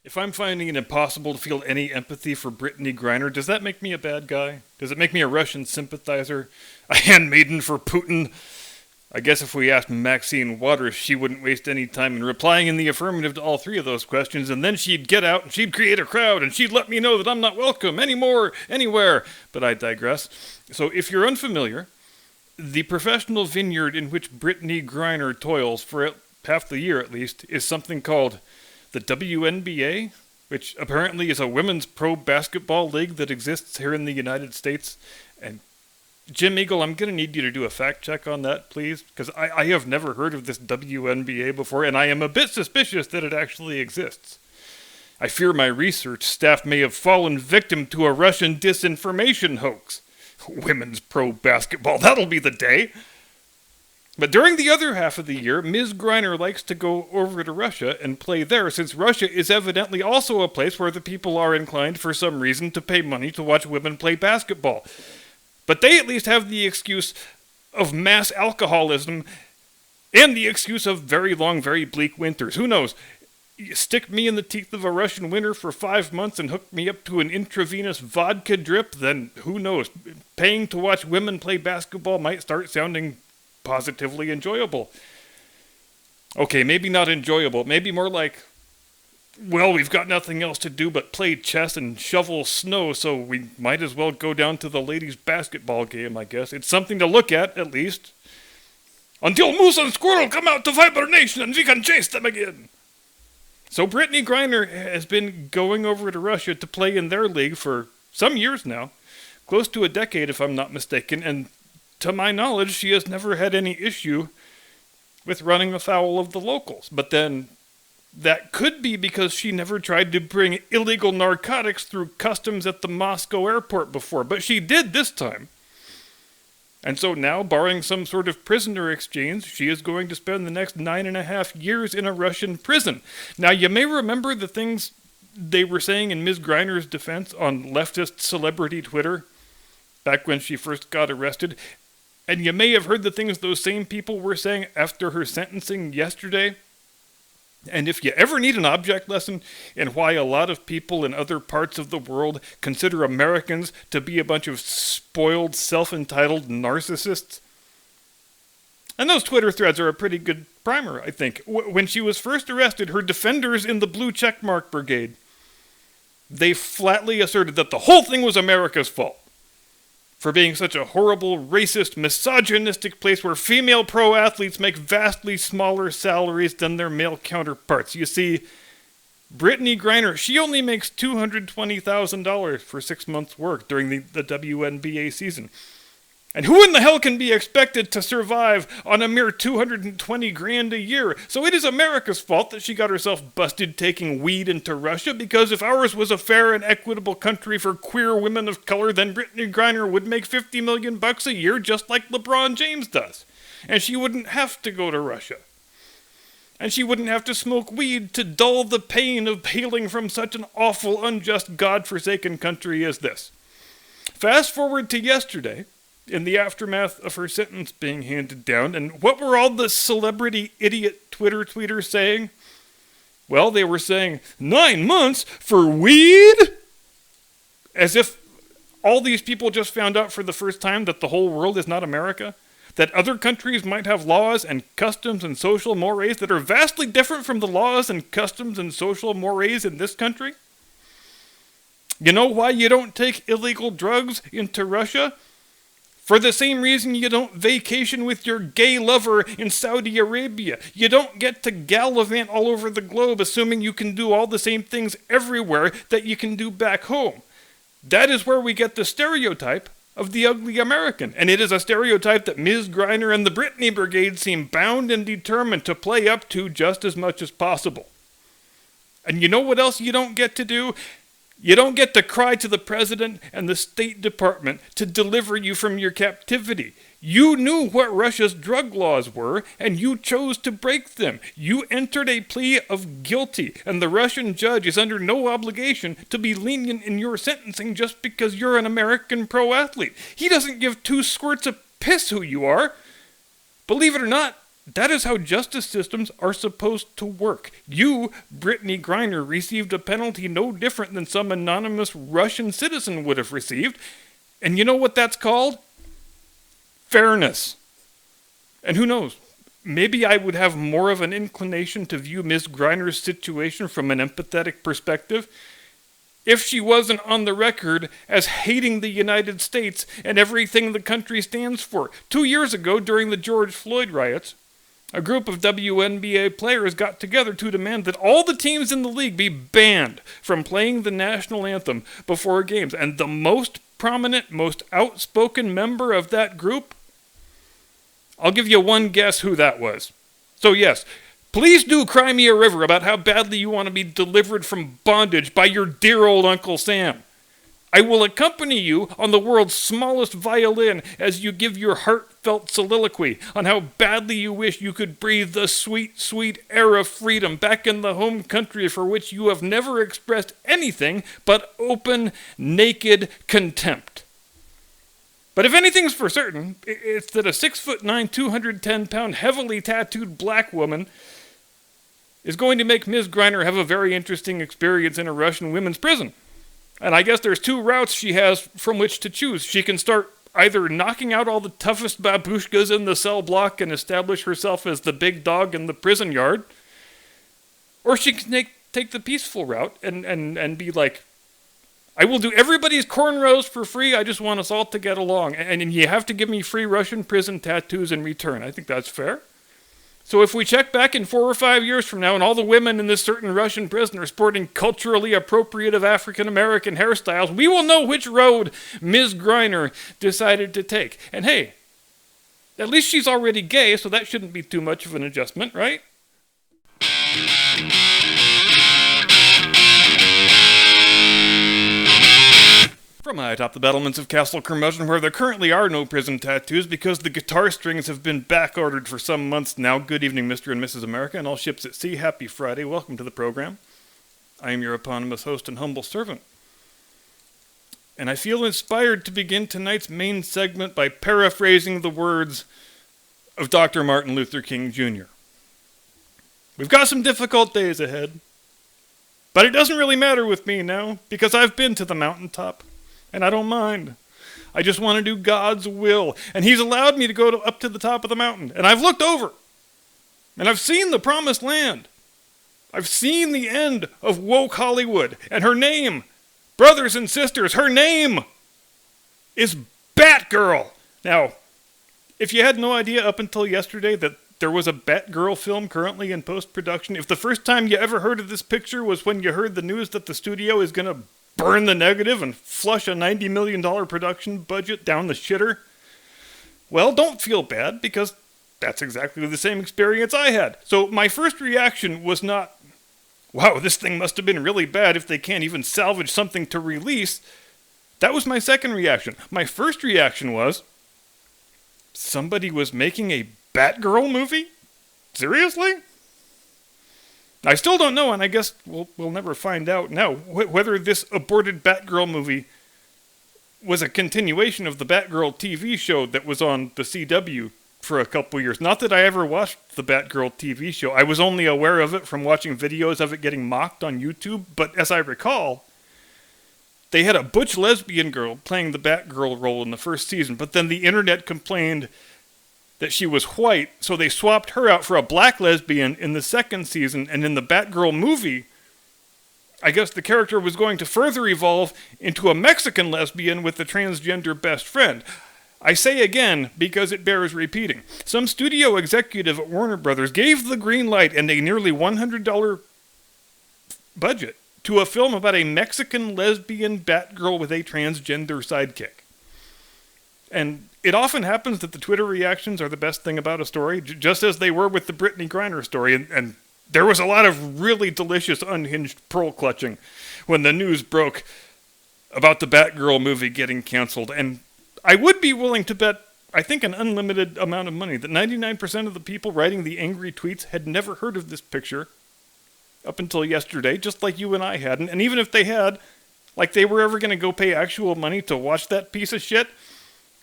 If I'm finding it impossible to feel any empathy for Brittany Griner, does that make me a bad guy? Does it make me a Russian sympathizer? A handmaiden for Putin? I guess if we asked Maxine Waters, she wouldn't waste any time in replying in the affirmative to all three of those questions, and then she'd get out and she'd create a crowd and she'd let me know that I'm not welcome anymore, anywhere. But I digress. So if you're unfamiliar, the professional vineyard in which Brittany Griner toils for half the year at least is something called the WNBA, which apparently is a women's pro basketball league that exists here in the United States. And Jim Eagle, I'm going to need you to do a fact check on that, please, because I have never heard of this WNBA before, and I am a bit suspicious that it actually exists. I fear my research staff may have fallen victim to a Russian disinformation hoax. Women's pro basketball, that'll be the day. But during the other half of the year, Ms. Griner likes to go over to Russia and play there, since Russia is evidently also a place where the people are inclined for some reason to pay money to watch women play basketball. But they at least have the excuse of mass alcoholism and the excuse of very long, very bleak winters. Who knows? You stick me in the teeth of a Russian winter for 5 months and hook me up to an intravenous vodka drip, then who knows? Paying to watch women play basketball might start sounding positively enjoyable. Okay, maybe not enjoyable. Maybe more like, well, we've got nothing else to do but play chess and shovel snow, so we might as well go down to the ladies' basketball game, I guess. It's something to look at least. Until Moose and Squirrel come out to hibernation and we can chase them again. So Brittany Griner has been going over to Russia to play in their league for some years now. Close to a decade, if I'm not mistaken, and to my knowledge, she has never had any issue with running afoul of the locals. But then, that could be because she never tried to bring illegal narcotics through customs at the Moscow airport before. But she did this time. And so now, barring some sort of prisoner exchange, she is going to spend the next 9.5 years in a Russian prison. Now, you may remember the things they were saying in Ms. Griner's defense on leftist celebrity Twitter back when she first got arrested. And you may have heard the things those same people were saying after her sentencing yesterday. And if you ever need an object lesson in why a lot of people in other parts of the world consider Americans to be a bunch of spoiled, self-entitled narcissists, and those Twitter threads are a pretty good primer, I think. When she was first arrested, her defenders in the Blue Checkmark Brigade, they flatly asserted that the whole thing was America's fault for being such a horrible, racist, misogynistic place where female pro athletes make vastly smaller salaries than their male counterparts. You see, Brittany Griner, she only makes $220,000 for 6 months' work during the WNBA season. And who in the hell can be expected to survive on a mere $220,000 a year? So it is America's fault that she got herself busted taking weed into Russia, because if ours was a fair and equitable country for queer women of color, then Brittany Griner would make $50 million a year just like LeBron James does. And she wouldn't have to go to Russia. And she wouldn't have to smoke weed to dull the pain of hailing from such an awful, unjust, God-forsaken country as this. Fast forward to yesterday, in the aftermath of her sentence being handed down, and what were all the celebrity idiot Twitter tweeters saying? Well, they were saying, 9 months for weed? As if all these people just found out for the first time that the whole world is not America? That other countries might have laws and customs and social mores that are vastly different from the laws and customs and social mores in this country? You know why you don't take illegal drugs into Russia? For the same reason you don't vacation with your gay lover in Saudi Arabia. You don't get to gallivant all over the globe assuming you can do all the same things everywhere that you can do back home. That is where we get the stereotype of the ugly American. And it is a stereotype that Ms. Griner and the Brittany Brigade seem bound and determined to play up to just as much as possible. And you know what else you don't get to do? You don't get to cry to the President and the State Department to deliver you from your captivity. You knew what Russia's drug laws were, and you chose to break them. You entered a plea of guilty, and the Russian judge is under no obligation to be lenient in your sentencing just because you're an American pro athlete. He doesn't give two squirts of piss who you are. Believe it or not, that is how justice systems are supposed to work. You, Brittany Griner, received a penalty no different than some anonymous Russian citizen would have received. And you know what that's called? Fairness. And who knows? Maybe I would have more of an inclination to view Ms. Griner's situation from an empathetic perspective if she wasn't on the record as hating the United States and everything the country stands for. 2 years ago, during the George Floyd riots, a group of WNBA players got together to demand that all the teams in the league be banned from playing the national anthem before games. And the most prominent, most outspoken member of that group, I'll give you one guess who that was. So yes, please do cry me a river about how badly you want to be delivered from bondage by your dear old Uncle Sam. I will accompany you on the world's smallest violin as you give your heartfelt soliloquy on how badly you wish you could breathe the sweet, sweet air of freedom back in the home country for which you have never expressed anything but open, naked contempt. But if anything's for certain, it's that a 6'9", 210-pound, heavily tattooed black woman is going to make Ms. Griner have a very interesting experience in a Russian women's prison. And I guess there's two routes she has from which to choose. She can start either knocking out all the toughest babushkas in the cell block and establish herself as the big dog in the prison yard, or she can take the peaceful route and be like, I will do everybody's cornrows for free, I just want us all to get along, and you have to give me free Russian prison tattoos in return. I think that's fair. So if we check back in 4 or 5 years from now and all the women in this certain Russian prison are sporting culturally appropriative African-American hairstyles, we will know which road Ms. Griner decided to take. And hey, at least she's already gay, so that shouldn't be too much of an adjustment, right? From high atop the battlements of Castle Curmudgeon, where there currently are no prison tattoos because the guitar strings have been back-ordered for some months now. Good evening, Mr. and Mrs. America, and all ships at sea. Happy Friday. Welcome to the program. I am your eponymous host and humble servant. And I feel inspired to begin tonight's main segment by paraphrasing the words of Dr. Martin Luther King Jr. We've got some difficult days ahead, but it doesn't really matter with me now, because I've been to the mountaintop. And I don't mind. I just want to do God's will. And He's allowed me to go up to the top of the mountain. And I've looked over. And I've seen the promised land. I've seen the end of woke Hollywood. And her name, brothers and sisters, her name is Batgirl. Now, if you had no idea up until yesterday that there was a Batgirl film currently in post-production, if the first time you ever heard of this picture was when you heard the news that the studio is going to burn the negative and flush a $90 million production budget down the shitter, well, don't feel bad, because that's exactly the same experience I had. So my first reaction was not, wow, this thing must have been really bad if they can't even salvage something to release. That was my second reaction. My first reaction was, somebody was making a Batgirl movie? Seriously? I still don't know, and I guess we'll never find out now, whether this aborted Batgirl movie was a continuation of the Batgirl TV show that was on the CW for a couple years. Not that I ever watched the Batgirl TV show. I was only aware of it from watching videos of it getting mocked on YouTube, but as I recall, they had a butch lesbian girl playing the Batgirl role in the first season, but then the internet complained that she was white, so they swapped her out for a black lesbian in the second season, and in the Batgirl movie, I guess the character was going to further evolve into a Mexican lesbian with a transgender best friend. I say again because it bears repeating. Some studio executive at Warner Brothers gave the green light and a nearly $100 budget to a film about a Mexican lesbian Batgirl with a transgender sidekick. And it often happens that the Twitter reactions are the best thing about a story, just as they were with the Brittany Griner story. And there was a lot of really delicious unhinged pearl clutching when the news broke about the Batgirl movie getting canceled. And I would be willing to bet, I think, an unlimited amount of money that 99% of the people writing the angry tweets had never heard of this picture up until yesterday, just like you and I hadn't. And even if they had, like they were ever going to go pay actual money to watch that piece of shit,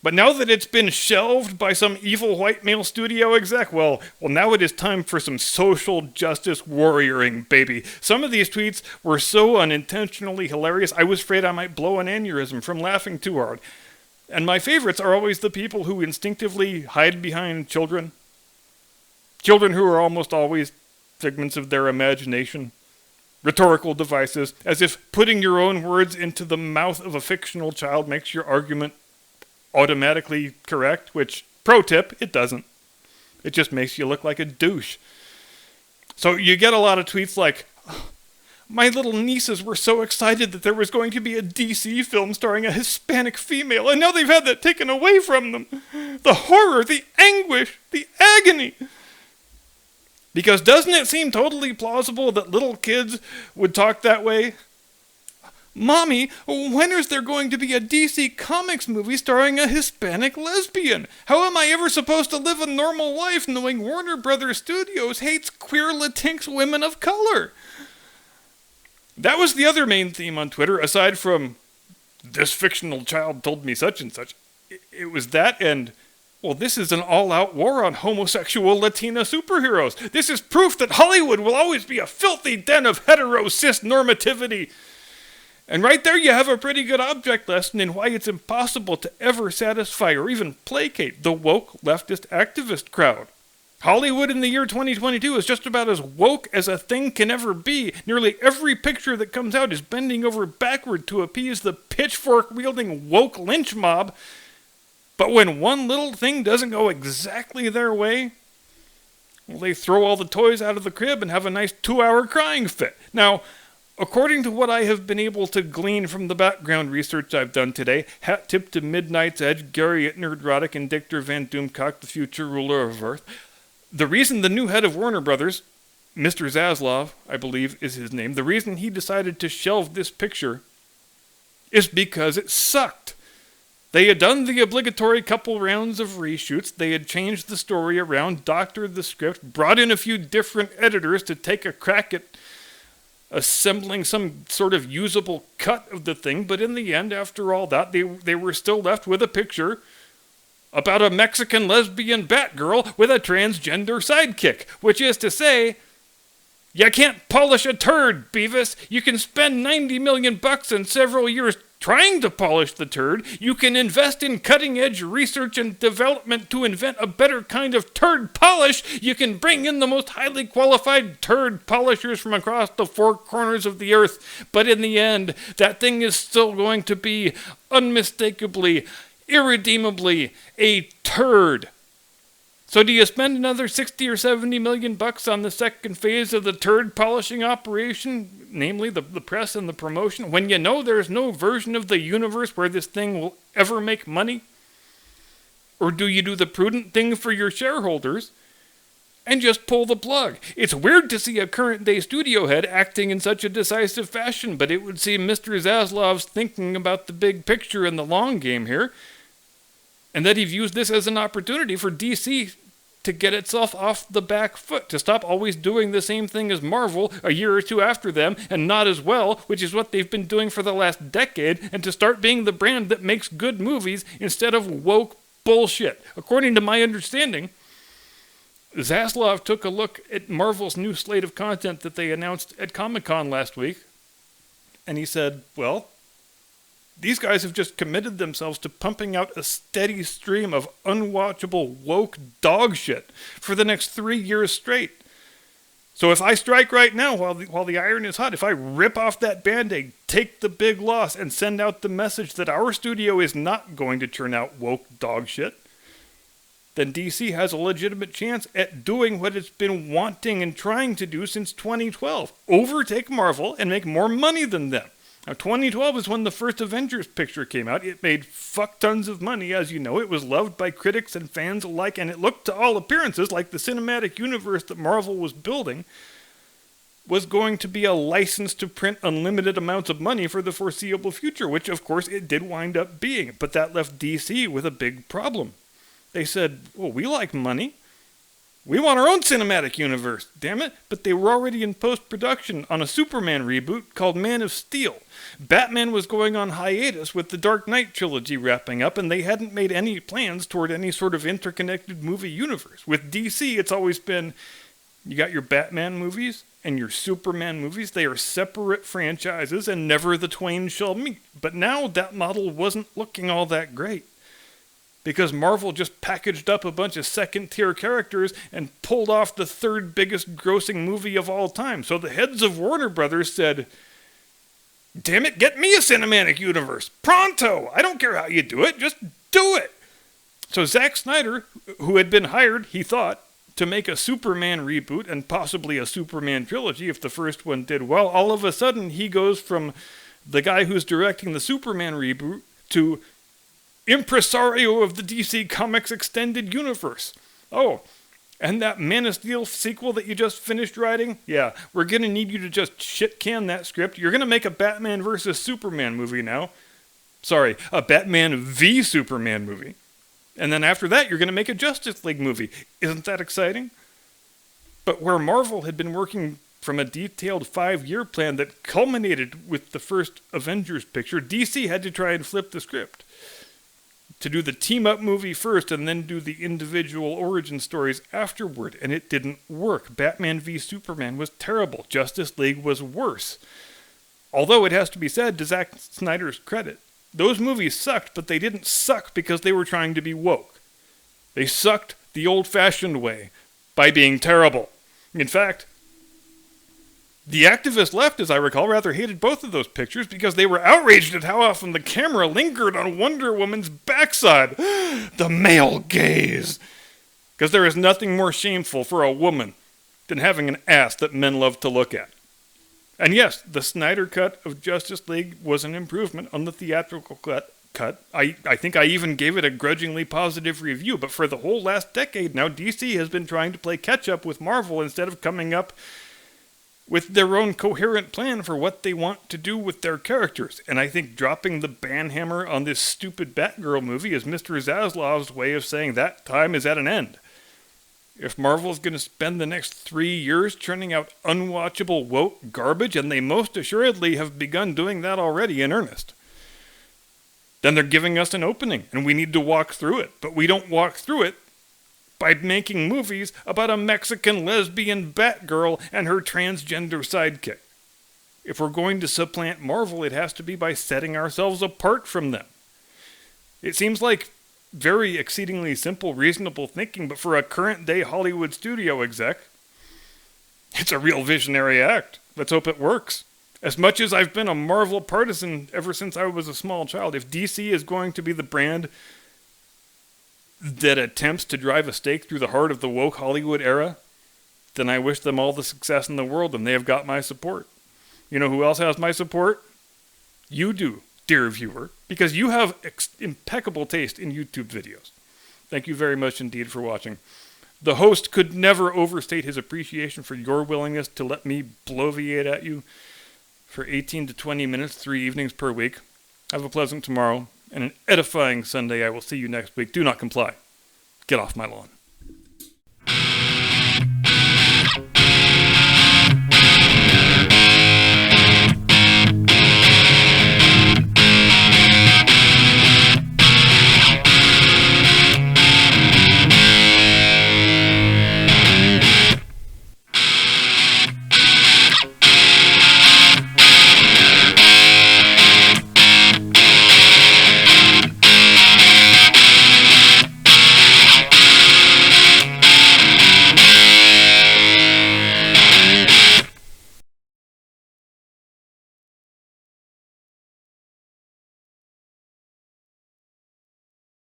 But now that it's been shelved by some evil white male studio exec, well, now it is time for some social justice warrioring, baby. Some of these tweets were so unintentionally hilarious, I was afraid I might blow an aneurysm from laughing too hard. And my favorites are always the people who instinctively hide behind children. Children who are almost always figments of their imagination. Rhetorical devices, as if putting your own words into the mouth of a fictional child makes your argument automatically correct, which, pro tip, it doesn't. It just makes you look like a douche. So you get a lot of tweets like, my little nieces were so excited that there was going to be a DC film starring a Hispanic female, and now they've had that taken away from them. The horror, the anguish, the agony. Because doesn't it seem totally plausible that little kids would talk that way? Mommy, when is there going to be a DC Comics movie starring a Hispanic lesbian? How am I ever supposed to live a normal life knowing Warner Brothers Studios hates queer Latinx women of color? That was the other main theme on Twitter, aside from, this fictional child told me such and such. It was that and, well, this is an all-out war on homosexual Latina superheroes. This is proof that Hollywood will always be a filthy den of hetero-cis normativity. And right there you have a pretty good object lesson in why it's impossible to ever satisfy or even placate the woke leftist activist crowd. Hollywood in the year 2022 is just about as woke as a thing can ever be. Nearly every picture that comes out is bending over backward to appease the pitchfork-wielding woke lynch mob. But when one little thing doesn't go exactly their way, well, they throw all the toys out of the crib and have a nice 2-hour crying fit. Now, according to what I have been able to glean from the background research I've done today, hat tip to Midnight's Edge, Gary Nerdrotic, and Dictor Van Doomcock, the future ruler of Earth, the reason the new head of Warner Brothers, Mr. Zaslav, I believe is his name, the reason he decided to shelve this picture is because it sucked. They had done the obligatory couple rounds of reshoots, they had changed the story around, doctored the script, brought in a few different editors to take a crack at assembling some sort of usable cut of the thing, but in the end, after all that, they were still left with a picture about a Mexican lesbian Batgirl with a transgender sidekick, which is to say, you can't polish a turd, Beavis. You can spend $90 million and several years trying to polish the turd. You can invest in cutting-edge research and development to invent a better kind of turd polish. You can bring in the most highly qualified turd polishers from across the four corners of the earth. But in the end, that thing is still going to be unmistakably, irredeemably a turd. So do you spend another 60 or 70 million bucks on the second phase of the turd polishing operation, namely the press and the promotion, when you know there's no version of the universe where this thing will ever make money? Or do you do the prudent thing for your shareholders and just pull the plug? It's weird to see a current-day studio head acting in such a decisive fashion, but it would seem Mr. Zaslav's thinking about the big picture and the long game here, and that he views this as an opportunity for DC to get itself off the back foot, to stop always doing the same thing as Marvel a year or two after them, and not as well, which is what they've been doing for the last decade, and to start being the brand that makes good movies instead of woke bullshit. According to my understanding, Zaslav took a look at Marvel's new slate of content that they announced at Comic-Con last week, and he said, well, these guys have just committed themselves to pumping out a steady stream of unwatchable woke dog shit for the next 3 years straight. So if I strike right now while the iron is hot, if I rip off that Band-Aid, take the big loss, and send out the message that our studio is not going to churn out woke dog shit, then DC has a legitimate chance at doing what it's been wanting and trying to do since 2012. Overtake Marvel and make more money than them. Now, 2012 is when the first Avengers picture came out. It made fuck tons of money, as you know. It was loved by critics and fans alike, and it looked to all appearances like the cinematic universe that Marvel was building was going to be a license to print unlimited amounts of money for the foreseeable future, which, of course, it did wind up being. But that left DC with a big problem. They said, well, we like money. We want our own cinematic universe, damn it. But they were already in post-production on a Superman reboot called Man of Steel. Batman was going on hiatus with the Dark Knight trilogy wrapping up, and they hadn't made any plans toward any sort of interconnected movie universe. With DC, it's always been, you got your Batman movies and your Superman movies. They are separate franchises, and never the twain shall meet. But now that model wasn't looking all that great, because Marvel just packaged up a bunch of second-tier characters and pulled off the third biggest grossing movie of all time. So the heads of Warner Brothers said, damn it, get me a cinematic universe. Pronto! I don't care how you do it, just do it! So Zack Snyder, who had been hired, he thought, to make a Superman reboot and possibly a Superman trilogy if the first one did well, all of a sudden he goes from the guy who's directing the Superman reboot to impresario of the DC Comics extended universe. Oh, and that Man of Steel sequel that you just finished writing? Yeah, we're going to need you to just shit-can that script. You're going to make a Batman vs. Superman movie now. Sorry, a Batman v Superman movie. And then after that, you're going to make a Justice League movie. Isn't that exciting? But where Marvel had been working from a detailed 5-year plan that culminated with the first Avengers picture, DC had to try and flip the script. To do the team-up movie first and then do the individual origin stories afterward, and it didn't work. Batman v Superman was terrible. Justice League was worse. Although it has to be said, to Zack Snyder's credit, those movies sucked, but they didn't suck because they were trying to be woke. They sucked the old-fashioned way, by being terrible. In fact, the activist left, as I recall, rather hated both of those pictures because they were outraged at how often the camera lingered on Wonder Woman's backside. The male gaze. Because there is nothing more shameful for a woman than having an ass that men love to look at. And yes, the Snyder cut of Justice League was an improvement on the theatrical cut. I think I even gave it a grudgingly positive review, but for the whole last decade now, DC has been trying to play catch-up with Marvel instead of coming up with their own coherent plan for what they want to do with their characters. And I think dropping the banhammer on this stupid Batgirl movie is Mr. Zaslav's way of saying that time is at an end. If Marvel's going to spend the next 3 years churning out unwatchable woke garbage, and they most assuredly have begun doing that already in earnest, then they're giving us an opening, and we need to walk through it. But we don't walk through it by making movies about a Mexican lesbian Batgirl and her transgender sidekick. If we're going to supplant Marvel, it has to be by setting ourselves apart from them. It seems like very exceedingly simple, reasonable thinking, but for a current-day Hollywood studio exec, it's a real visionary act. Let's hope it works. As much as I've been a Marvel partisan ever since I was a small child, if DC is going to be the brand that attempts to drive a stake through the heart of the woke Hollywood era, then I wish them all the success in the world, and they have got my support. You know who else has my support? You do, dear viewer, because you have impeccable taste in YouTube videos. Thank you very much indeed for watching. The host could never overstate his appreciation for your willingness to let me bloviate at you for 18 to 20 minutes, 3 evenings per week. Have a pleasant tomorrow and an edifying Sunday. I will see you next week. Do not comply. Get off my lawn.